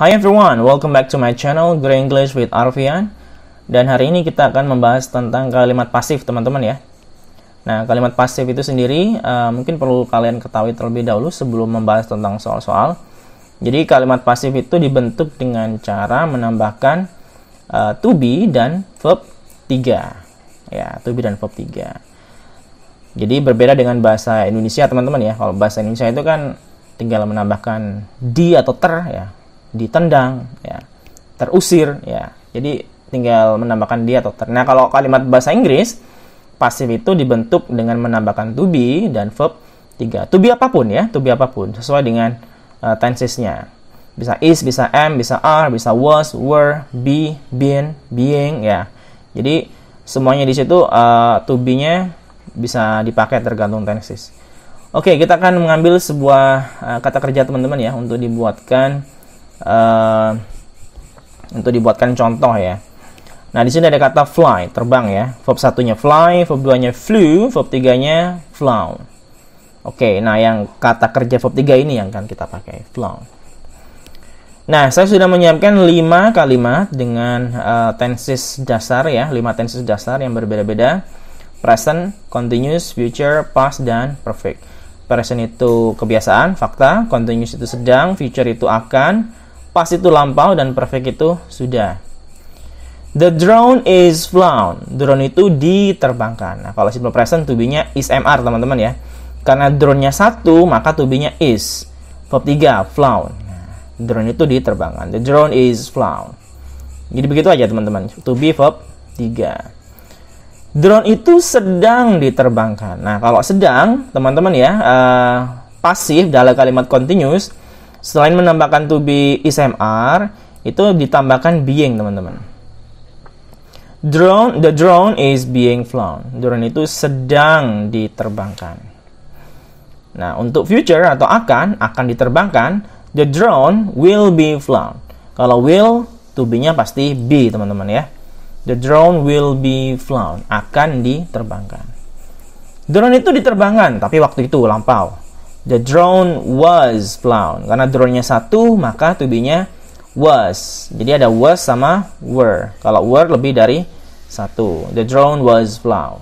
Hi everyone, welcome back to my channel Grow English with Arfian. Dan hari ini kita akan membahas tentang kalimat pasif, teman-teman ya. Nah, kalimat pasif itu sendiri mungkin perlu kalian ketahui terlebih dahulu sebelum membahas tentang soal-soal. Jadi kalimat pasif itu dibentuk dengan cara menambahkan to be dan verb 3. Ya, to be dan verb 3. Jadi berbeda dengan bahasa Indonesia, teman-teman ya. Kalau bahasa Indonesia itu kan tinggal menambahkan di atau ter ya. Ditendang ya, terusir ya. Jadi tinggal menambahkan di atau ter. Nah, kalau kalimat bahasa Inggris pasif itu dibentuk dengan menambahkan to be dan verb 3. To be apapun ya, to be apapun sesuai dengan tensesnya. Bisa is, bisa am, bisa are, bisa was, were, be, been, being ya. Jadi semuanya di situ to be-nya bisa dipakai tergantung tenses. Oke, kita akan mengambil sebuah kata kerja teman-teman ya untuk dibuatkan contoh ya. Nah, di sini ada kata fly, terbang ya. Verb satunya fly, verb 2-nya flew, verb 3-nya flown. Oke, nah yang kata kerja verb 3 ini yang akan kita pakai, flown. Nah, saya sudah menyiapkan 5 kalimat dengan tenses dasar ya, 5 tenses dasar yang berbeda-beda. Present, continuous, future, past, dan perfect. Present itu kebiasaan, fakta, continuous itu sedang, future itu akan, past itu lampau, dan perfect itu sudah. The drone is flown. Drone itu diterbangkan. Nah, kalau simple present, to be-nya is MR, teman-teman ya. Karena drone-nya 1, maka to be-nya is. Verb 3, flown. Nah, drone itu diterbangkan. The drone is flown. Jadi begitu aja, teman-teman. To be verb 3. Drone itu sedang diterbangkan. Nah, kalau sedang, teman-teman ya, pasif dalam kalimat continuous, selain menambahkan to be is MR, itu ditambahkan being, teman-teman. The drone is being flown. Drone itu sedang diterbangkan. Nah, untuk future atau akan diterbangkan, the drone will be flown. Kalau will, to be-nya pasti be, teman-teman ya. The drone will be flown. Akan diterbangkan. Drone itu diterbangkan, tapi waktu itu lampau. The drone was flown. Karena drone-nya 1, maka to be-nya was. Jadi ada was sama were. Kalau were lebih dari 1. The drone was flown.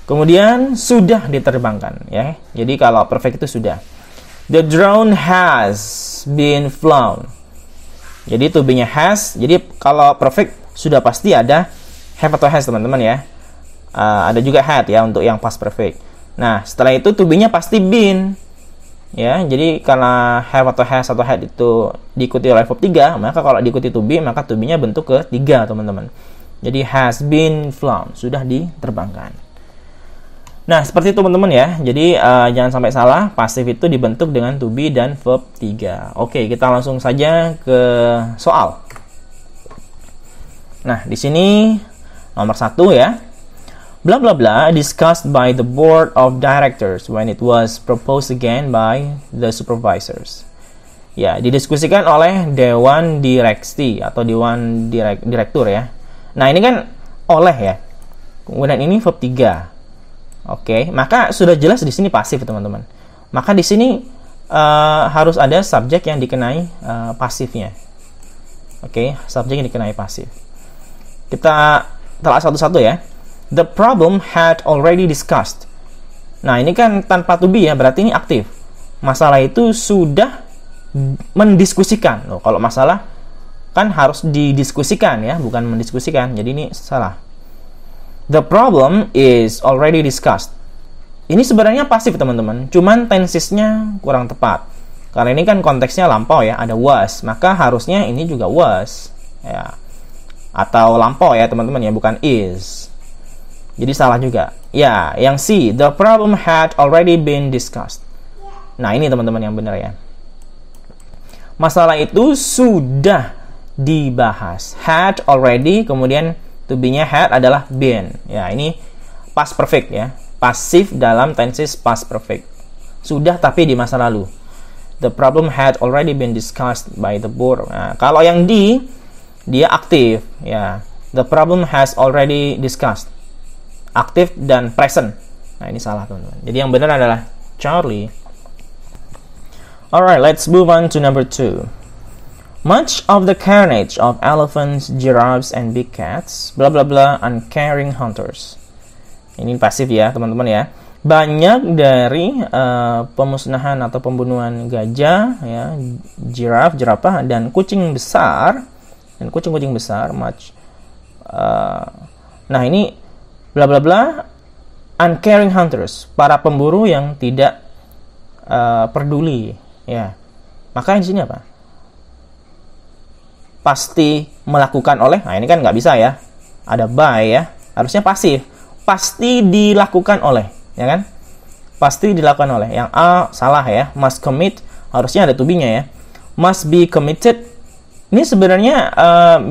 Kemudian sudah diterbangkan ya. Jadi kalau perfect itu sudah. The drone has been flown. Jadi to be-nya has. Jadi kalau perfect sudah pasti ada have atau has, teman-teman ya. Ada juga had ya untuk yang past perfect. Nah, setelah itu to be-nya pasti been. Ya, jadi karena have atau has atau had itu diikuti oleh verb 3, maka kalau diikuti to be, maka to be-nya bentuk ke-3, teman-teman. Jadi has been flown, sudah diterbangkan. Nah, seperti itu teman-teman ya. Jadi jangan sampai salah, pasif itu dibentuk dengan to be dan verb 3. Oke, kita langsung saja ke soal. Nah, di sini nomor 1 ya. Blah blah blah discussed by the board of directors when it was proposed again by the supervisors. Ya, didiskusikan oleh dewan direksi atau dewan direktur ya. Nah, ini kan oleh ya. Kemudian ini verb 3. Oke, maka sudah jelas di sini pasif, teman-teman. Maka di sini harus ada subjek yang dikenai pasifnya. Oke, subjek yang dikenai pasif. Kita telah satu-satu ya. The problem had already discussed. Nah, ini kan tanpa to be ya, berarti ini aktif. Masalah itu sudah mendiskusikan. Loh, kalau masalah kan harus didiskusikan ya, bukan mendiskusikan. Jadi ini salah. The problem is already discussed. Ini sebenarnya pasif, teman-teman. Cuman tensesnya kurang tepat. Karena ini kan konteksnya lampau ya, ada was. Maka harusnya ini juga was. Ya. Atau lampau ya, teman-teman ya, bukan is. Jadi salah juga. Ya, yang C, the problem had already been discussed. Nah, ini teman-teman yang benar ya. Masalah itu sudah dibahas. Had already, kemudian to be-nya had adalah been. Ya, ini past perfect ya. Pasif dalam tenses past perfect. Sudah tapi di masa lalu. The problem had already been discussed by the board. Nah, kalau yang D, dia aktif ya. The problem has already discussed. Aktif dan present. Nah, ini salah, teman-teman. Jadi yang benar adalah Charlie. Alright, let's move on to number 2. Much of the carnage of elephants, giraffes, and big cats, bla bla bla, uncaring hunters. Ini pasif ya, teman-teman ya. Banyak dari pemusnahan atau pembunuhan gajah, ya, jerapah, dan kucing besar, kucing besar, nah ini bla bla bla, uncaring hunters, para pemburu yang tidak peduli, ya. Maka di sini apa? Pasti melakukan oleh. Nah ini kan nggak bisa ya. Ada by ya. Harusnya pasif. Pasti dilakukan oleh, ya kan? Pasti dilakukan oleh. Yang A salah ya. Must commit. Harusnya ada to be-nya ya. Must be committed. Ini sebenarnya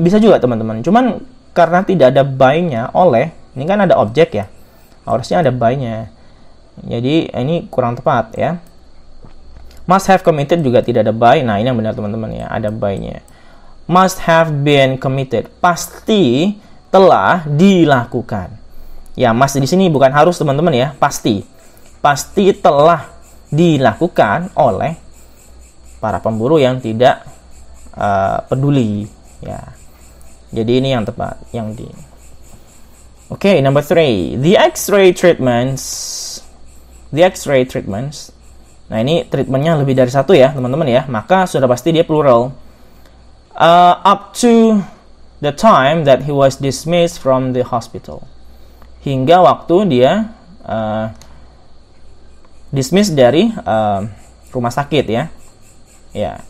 bisa juga teman-teman. Cuman karena tidak ada by-nya oleh. Ini kan ada objek ya. Harusnya ada by-nya. Jadi ini kurang tepat ya. Must have committed juga tidak ada by. Nah, ini yang benar teman-teman ya, ada by-nya. Must have been committed. Pasti telah dilakukan. Ya, must di sini bukan harus teman-teman ya, pasti. Pasti telah dilakukan oleh para pemburu yang tidak peduli ya. Jadi ini yang tepat, yang di. Oke, number 3. The X-ray treatments. Nah, ini treatmentnya lebih dari satu ya, teman-teman ya. Maka sudah pasti dia plural. Up to the time that he was dismissed from the hospital. Hingga waktu dia dismiss dari rumah sakit ya. Ya,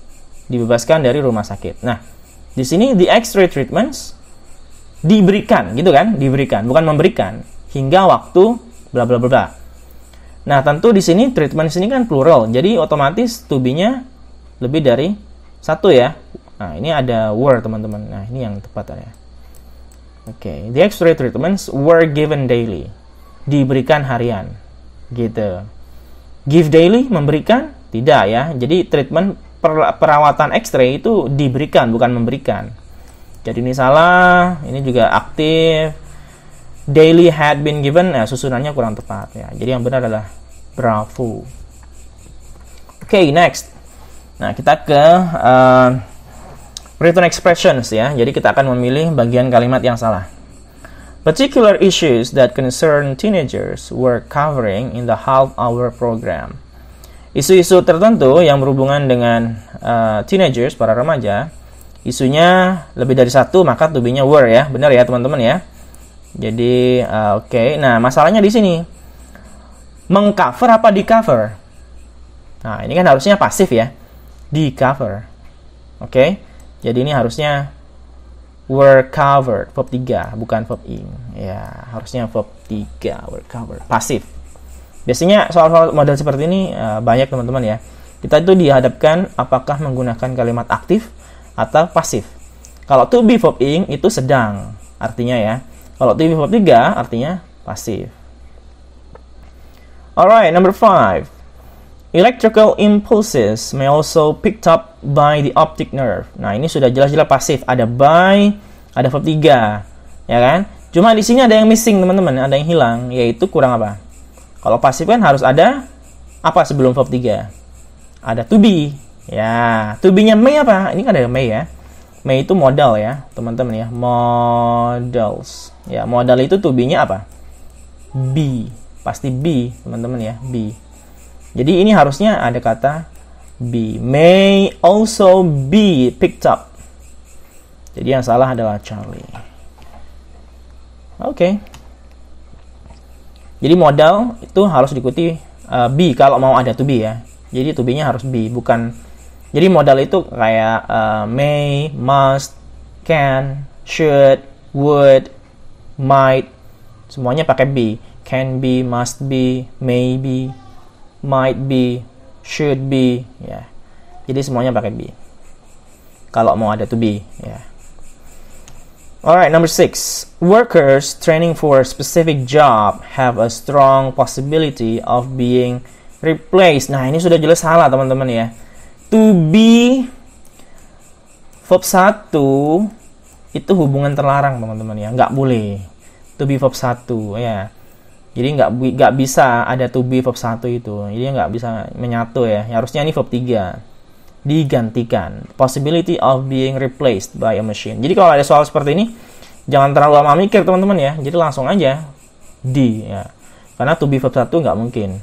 dibebaskan dari rumah sakit. Nah, di sini the X-ray treatments diberikan, gitu kan? Diberikan, bukan memberikan. Hingga waktu bla bla bla. Nah, tentu di sini treatment di sini kan plural. Jadi otomatis to be-nya lebih dari satu ya. Nah, ini ada were teman-teman. Nah, ini yang tepat ya. Oke, the X-ray treatments were given daily. Diberikan harian. Gitu. Give daily, memberikan? Tidak ya. Jadi treatment perawatan X-ray itu diberikan, bukan memberikan. Jadi ini salah, ini juga aktif. Daily had been given, susunannya kurang tepat ya. Jadi yang benar adalah bravo. Oke, next. Nah, kita ke written expressions ya. Jadi kita akan memilih bagian kalimat yang salah. Particular issues that concern teenagers were covering in the half-hour program. Isu-isu tertentu yang berhubungan dengan teenagers, para remaja, isunya lebih dari satu, maka to be-nya were ya. Benar ya teman-teman ya. Jadi oke. Nah, masalahnya di sini mengcover apa di cover? Nah, ini kan harusnya pasif ya. Di cover. Oke. Jadi ini harusnya were covered, verb 3, bukan verb ing. Ya, harusnya verb 3, were covered, pasif. Biasanya soal-soal model seperti ini banyak teman-teman ya. Kita itu dihadapkan apakah menggunakan kalimat aktif atau pasif. Kalau to be verb ing itu sedang artinya ya. Kalau to be verb 3 artinya pasif. Alright, number 5. Electrical impulses may also picked up by the optic nerve. Nah, ini sudah jelas-jelas pasif. Ada by, ada verb 3. Ya kan? Cuma di sini ada yang missing, teman-teman. Ada yang hilang, yaitu kurang apa? Kalau pasif kan harus ada apa sebelum verb 3? Ada to be. Ya, to be-nya may apa? Ini kan ada may ya. May itu modal ya, teman-teman ya. Modals. Ya, modal itu to be-nya apa? Be. Pasti be, teman-teman ya. Be. Jadi ini harusnya ada kata be. May also be picked up. Jadi yang salah adalah Charlie. Oke. Jadi modal itu harus diikuti be kalau mau ada to be ya. Jadi to be-nya harus be, bukan. Jadi modal itu kayak may, must, can, should, would, might. Semuanya pakai be. Can be, must be, may be, might be, should be, ya. Jadi semuanya pakai be. Kalau mau ada to be, ya. Alright, number 6. Workers training for a specific job have a strong possibility of being replaced. Nah, ini sudah jelas salah, teman-teman ya. To be verb 1 itu hubungan terlarang, teman-teman ya. Nggak boleh. To be verb 1, ya. Jadi nggak bisa ada to be verb 1 itu. Jadi nggak bisa menyatu ya. Harusnya ini verb 3. digantikan. Possibility of being replaced by a machine. Jadi kalau ada soal seperti ini, jangan terlalu lama mikir teman-teman ya. Jadi langsung aja D ya. Karena to be verb 1 nggak mungkin.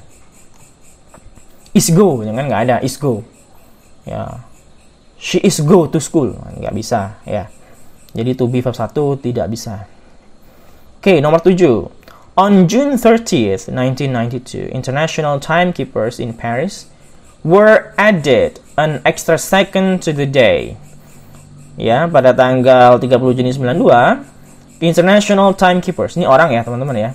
Is go, jangan nggak ada is go. Ya. She is go to school, nggak bisa ya. Jadi to be verb 1 tidak bisa. Oke, nomor 7. On June 30th, 1992, international timekeepers in Paris were added an extra second to the day. Ya, pada tanggal 30 Juni 92, international timekeepers, ini orang ya teman-teman ya.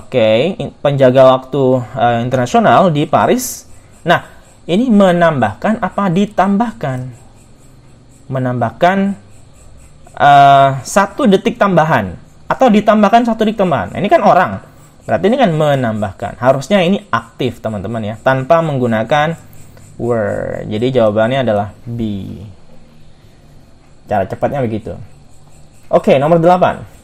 Oke, penjaga waktu internasional di Paris. Nah, ini menambahkan apa ditambahkan? Menambahkan 1 detik tambahan atau ditambahkan 1 detik tambahan. Ini kan orang, berarti ini kan menambahkan. Harusnya ini aktif teman-teman ya, tanpa menggunakan were. Jadi jawabannya adalah B. Cara cepatnya begitu. Oke, nomor 8.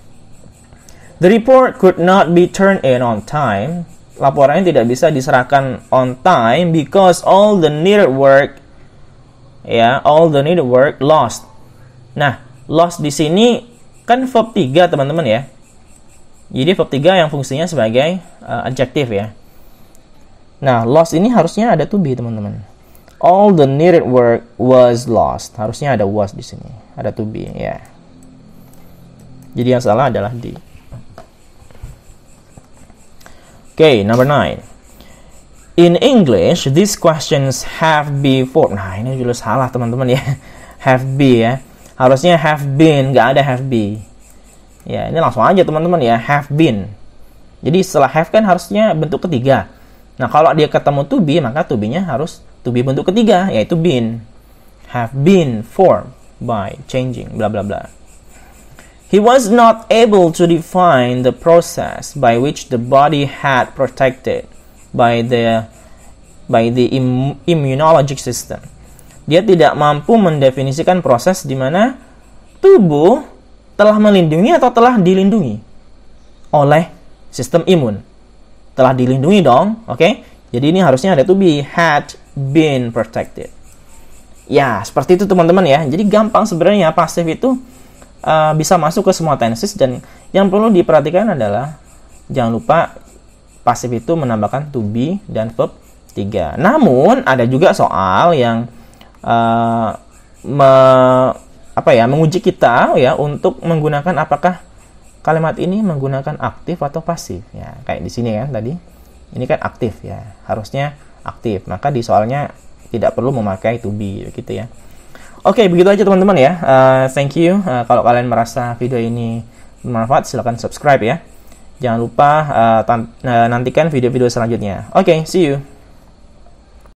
The report could not be turned in on time. Laporannya tidak bisa diserahkan on time because all the needed work lost. Nah, lost di sini kan verb 3 teman-teman ya. Jadi verb 3 yang fungsinya sebagai adjective ya. Nah, lost ini harusnya ada to be teman-teman. All the needed work was lost. Harusnya ada was di sini. Ada to be ya. Jadi yang salah adalah D. Okay, number 9. In English, these questions have be form. Nah, ini juga salah teman-teman ya. Have be ya. Harusnya have been, nggak ada have be. Ya, ini langsung aja teman-teman ya, have been. Jadi setelah have kan harusnya bentuk ketiga. Nah, kalau dia ketemu to be, maka to be-nya harus to be bentuk ketiga, yaitu been. Have been formed by changing, bla bla bla. He was not able to define the process by which the body had protected by the immunologic system. Dia tidak mampu mendefinisikan proses di mana tubuh telah melindungi atau telah dilindungi oleh sistem imun. Telah dilindungi dong, oke? Jadi ini harusnya ada to be, had been protected. Ya, seperti itu teman-teman ya. Jadi gampang sebenarnya pasif itu bisa masuk ke semua tenses, dan yang perlu diperhatikan adalah jangan lupa pasif itu menambahkan to be dan verb 3. Namun ada juga soal yang menguji kita ya untuk menggunakan apakah kalimat ini menggunakan aktif atau pasif ya, kayak di sini kan tadi. Ini kan aktif ya, harusnya aktif. Maka di soalnya tidak perlu memakai to be gitu ya. Oke, begitu aja teman-teman ya. Thank you. Kalau kalian merasa video ini bermanfaat, silahkan subscribe ya. Jangan lupa nantikan video-video selanjutnya. Oke, see you.